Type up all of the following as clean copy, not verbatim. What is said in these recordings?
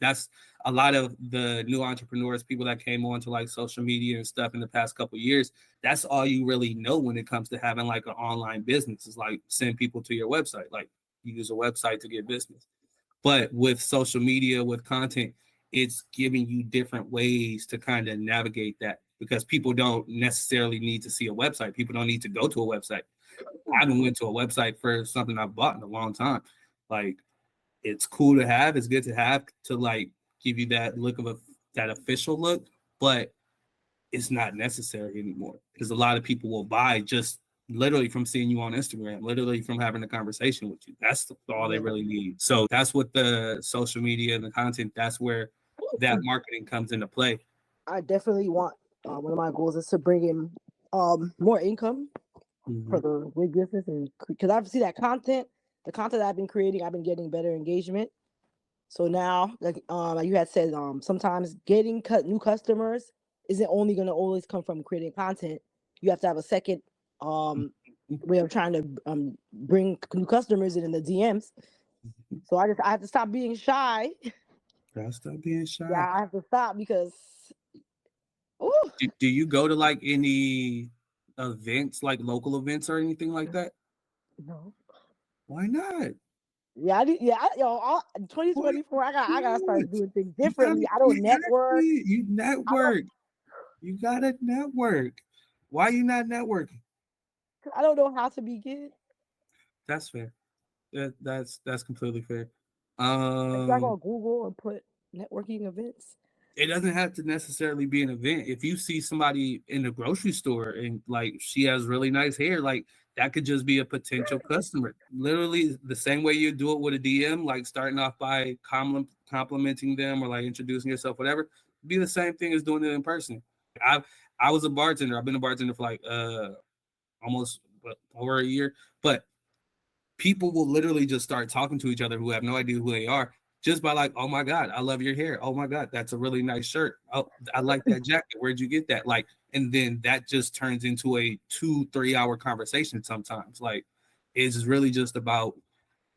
that's a lot of the new entrepreneurs, people that came on to like social media and stuff in the past couple of years. That's all you really know when it comes to having like an online business is like send people to your website. Like you use a website to get business. But with social media, with content, it's giving you different ways to kind of navigate that because people don't necessarily need to see a website. People don't need to go to a website. I haven't went to a website for something I've bought in a long time. Like it's cool to have, it's good to have to like give you that look of that official look, but it's not necessary anymore because a lot of people will buy just literally from seeing you on Instagram, literally from having a conversation with you. That's all they really need. So that's what the social media and the content, that's where that marketing comes into play. I definitely want one of my goals is to bring in more income for the wig business, and because I've seen that the content I've been creating, I've been getting better engagement. So now, like you had said, sometimes getting new customers isn't only going to always come from creating content. You have to have a second way of trying to bring new customers in the DMs. So I have to stop being shy. Gotta stop being shy. Yeah, I have to stop because. Do you go to like any events, like local events or anything like that? No. Why not? Yeah, 2024. I gotta start doing things differently. I don't network. You network. You gotta network. Why are you not networking? I don't know how to begin. That's fair. That's completely fair. Should I go on Google and put networking events? It doesn't have to necessarily be an event. If you see somebody in the grocery store and like she has really nice hair, like that could just be a potential customer. Literally the same way you do it with a DM, like starting off by complimenting them or like introducing yourself, whatever. Be the same thing as doing it in person. I was a bartender. I've been a bartender for like almost over a year, but people will literally just start talking to each other who have no idea who they are just by like, oh my God, I love your hair. Oh my God, that's a really nice shirt. Oh, I like that jacket. Where'd you get that? Like, and then that just turns into a 2-3 hour conversation sometimes. Like, it's really just about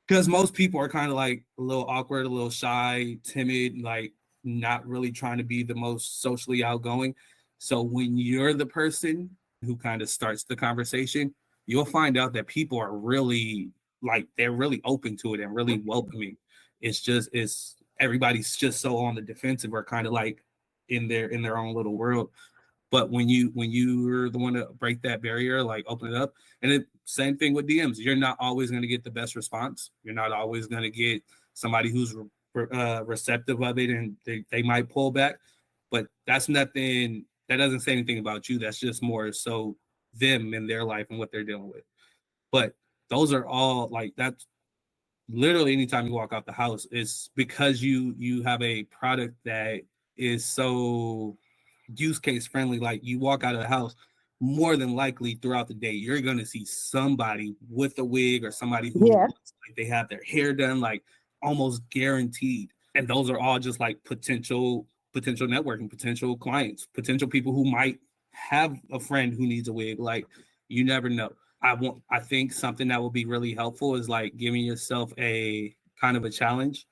because most people are kind of like a little awkward, a little shy, timid, like not really trying to be the most socially outgoing. So when you're the person who kind of starts the conversation, you'll find out that people are really like they're really open to it and really welcoming. It's everybody's just so on the defensive or kind of like in their own little world. But when you're the one to break that barrier, like open it up, and it same thing with DMs. You're not always going to get the best response. You're not always going to get somebody who's receptive of it, and they might pull back. But that's nothing. That doesn't say anything about you. That's just more so them in their life and what they're dealing with. But those are all like that's literally anytime you walk out the house, it's because you have a product that is so use case friendly. Like you walk out of the house, more than likely throughout the day, you're gonna see somebody with a wig or somebody who looks like they have their hair done, like almost guaranteed. And those are all just like potential networking, potential clients, potential people who might have a friend who needs a wig. Like you never know. I think something that will be really helpful is like giving yourself a kind of a challenge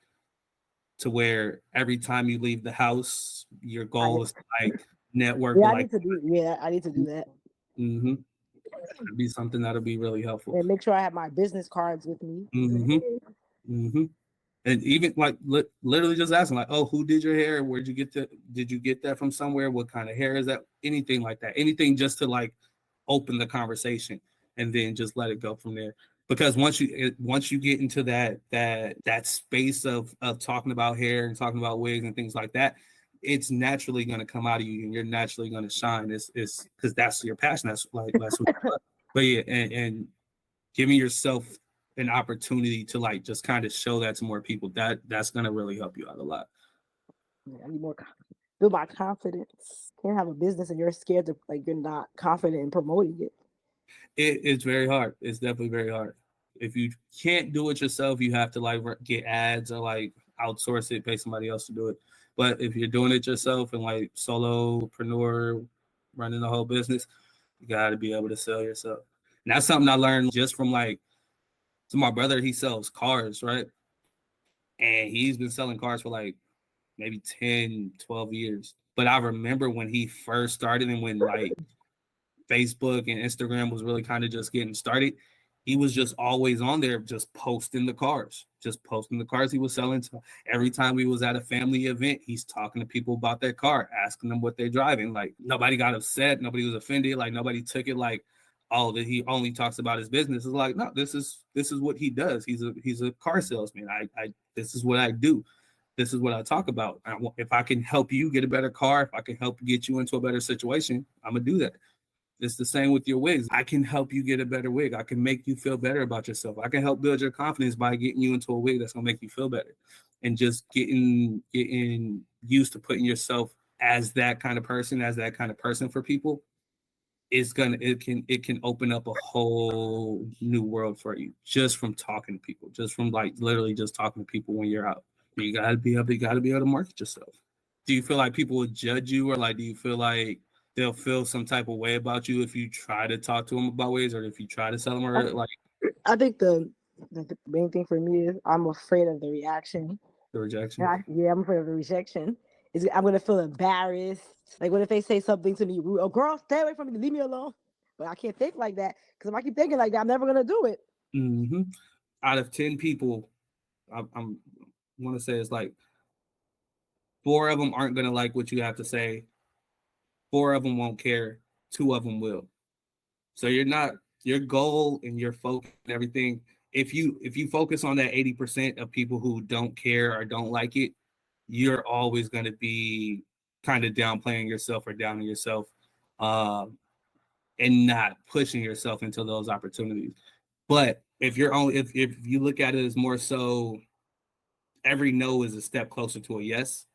to where every time you leave the house, your goal is to like network with like I need to do that. Mm-hmm. That'd be something that'll be really helpful. And make sure I have my business cards with me. Mm-hmm. And even like literally just asking like, oh, who did your hair? Where'd you get that? Did you get that from somewhere? What kind of hair is that? Anything like that. Anything just to like open the conversation and then just let it go from there. Because once you get into that space of talking about hair and talking about wigs and things like that, it's naturally going to come out of you and you're naturally going to shine. It's because that's your passion. That's what but yeah, and giving yourself an opportunity to like just kind of show that to more people, that's going to really help you out a lot. I need more build my confidence. Can't have a business and you're scared to like you're not confident in promoting it. It's very hard. It's definitely very hard. If you can't do it yourself, you have to like get ads or like outsource it, pay somebody else to do it. But if you're doing it yourself and like solopreneur, running the whole business, you got to be able to sell yourself. And that's something I learned just from like, so my brother, he sells cars, right? And he's been selling cars for like maybe 10, 12 years. But I remember when he first started and when like Facebook and Instagram was really kind of just getting started, he was just always on there, just posting the cars, he was selling. So every time we was at a family event, he's talking to people about their car, asking them what they're driving. Like nobody got upset, nobody was offended, like nobody took it like, oh, that he only talks about his business. It's like, no, this is what he does. He's a car salesman. I this is what I do. This is what I talk about. If I can help you get a better car, if I can help get you into a better situation, I'm gonna do that. It's the same with your wigs. I can help you get a better wig. I can make you feel better about yourself. I can help build your confidence by getting you into a wig that's gonna make you feel better, and just getting used to putting yourself as that kind of person for people. It can open up a whole new world for you just from talking to people, just from like literally just talking to people when you're out. You gotta be able to market yourself. Do you feel like people would judge you, or like do you feel like they'll feel some type of way about you if you try to talk to them about ways, or if you try to sell them, or like I think the main thing for me is I'm afraid of the reaction. the rejection? I'm afraid of the rejection. I'm gonna feel embarrassed. Like, what if they say something to me rude? Oh, girl, stay away from me. Leave me alone. But I can't think like that, because if I keep thinking like that, I'm never gonna do it. Mm-hmm. Out of 10 people, I'm want to say it's like 4 of them aren't gonna like what you have to say. 4 of them won't care. 2 of them will. So your goal and your focus and everything. If you focus on that 80% of people who don't care or don't like it, you're always going to be kind of downplaying yourself or downing yourself, um, and not pushing yourself into those opportunities. But if you look at it as more so, every no is a step closer to a yes,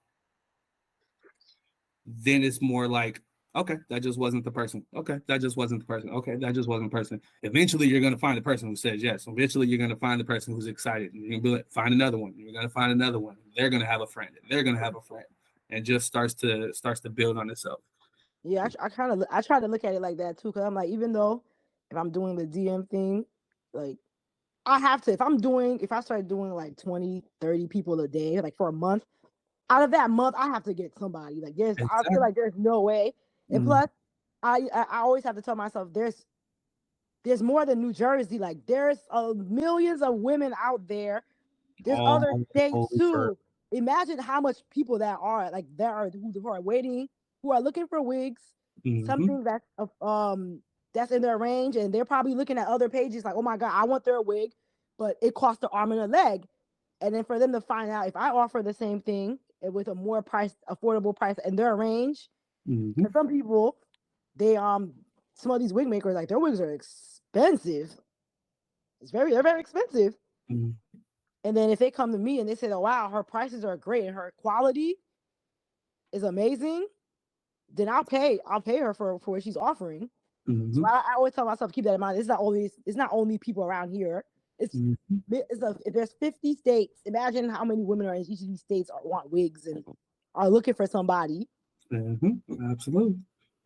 then it's more like, okay, that just wasn't the person. Okay, that just wasn't the person. Okay, that just wasn't the person. Eventually, you're going to find the person who says yes. Eventually, you're going to find the person who's excited. And you're going to find another one. You're going to find another one. They're going to have a friend. They're going to have a friend, and just starts to build on itself. Yeah, I try to look at it like that too, because I'm like, even though if I'm doing the DM thing, like I have to, if I start doing like 20, 30 people a day, like for a month, out of that month, I have to get somebody. Like I feel Exactly. like there's no way. And Mm-hmm. plus, I always have to tell myself there's more than New Jersey. Like there's millions of women out there. There's other All states over. too. Imagine how much people that are like there are who are waiting, who are looking for wigs, Mm-hmm. something that's in their range, and they're probably looking at other pages like, oh my god, I want their wig, but it costs an arm and a leg. And then for them to find out if I offer the same thing with a more affordable price in their range, Mm-hmm. and some people, they some of these wig makers, like their wigs are expensive. They're very expensive. Mm-hmm. And then if they come to me and they say, oh wow, her prices are great and her quality is amazing, then I'll pay her for what she's offering. So Mm-hmm. I always tell myself, keep that in mind. It's not only people around here. Mm-hmm. If there's 50 states, imagine how many women are in each of these states want wigs and are looking for somebody. Mm-hmm. Absolutely.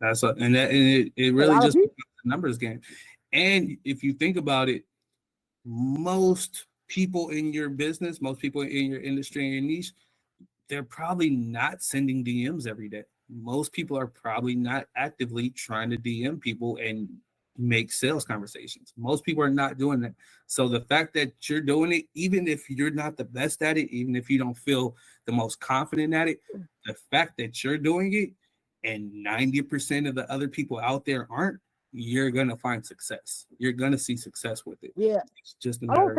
It A really lot of just people. becomes a numbers game. And if you think about it, most people in your business, most people in your industry and your niche, they're probably not sending DMs every day. Most people are probably not actively trying to DM people and make sales conversations. Most people are not doing that. So the fact that you're doing it, even if you're not the best at it, even if you don't feel the most confident at it, the fact that you're doing it and 90% of the other people out there aren't, you're going to find success. You're going to see success with it. Yeah. It's just a matter of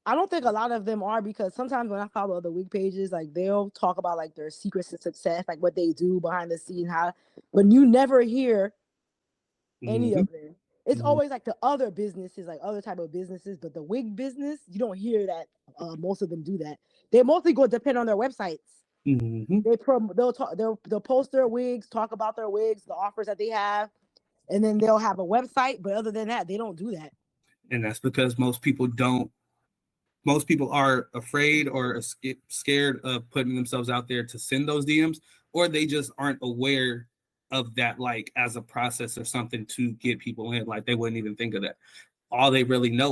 I don't think a lot of them are, because sometimes when I follow the wig pages, like they'll talk about like their secrets to success, like what they do behind the scene, but you never hear any mm-hmm, of them. It's mm-hmm, always like the other businesses, like other type of businesses, but the wig business, you don't hear that. Most of them do that. They mostly go depend on their websites. mm-hmm. They'll post their wigs, talk about their wigs, the offers that they have, and then they'll have a website. But other than that, they don't do that. And that's because most people are afraid or scared of putting themselves out there to send those DMs, or they just aren't aware of that, like as a process or something to get people in. Like they wouldn't even think of that. All they really know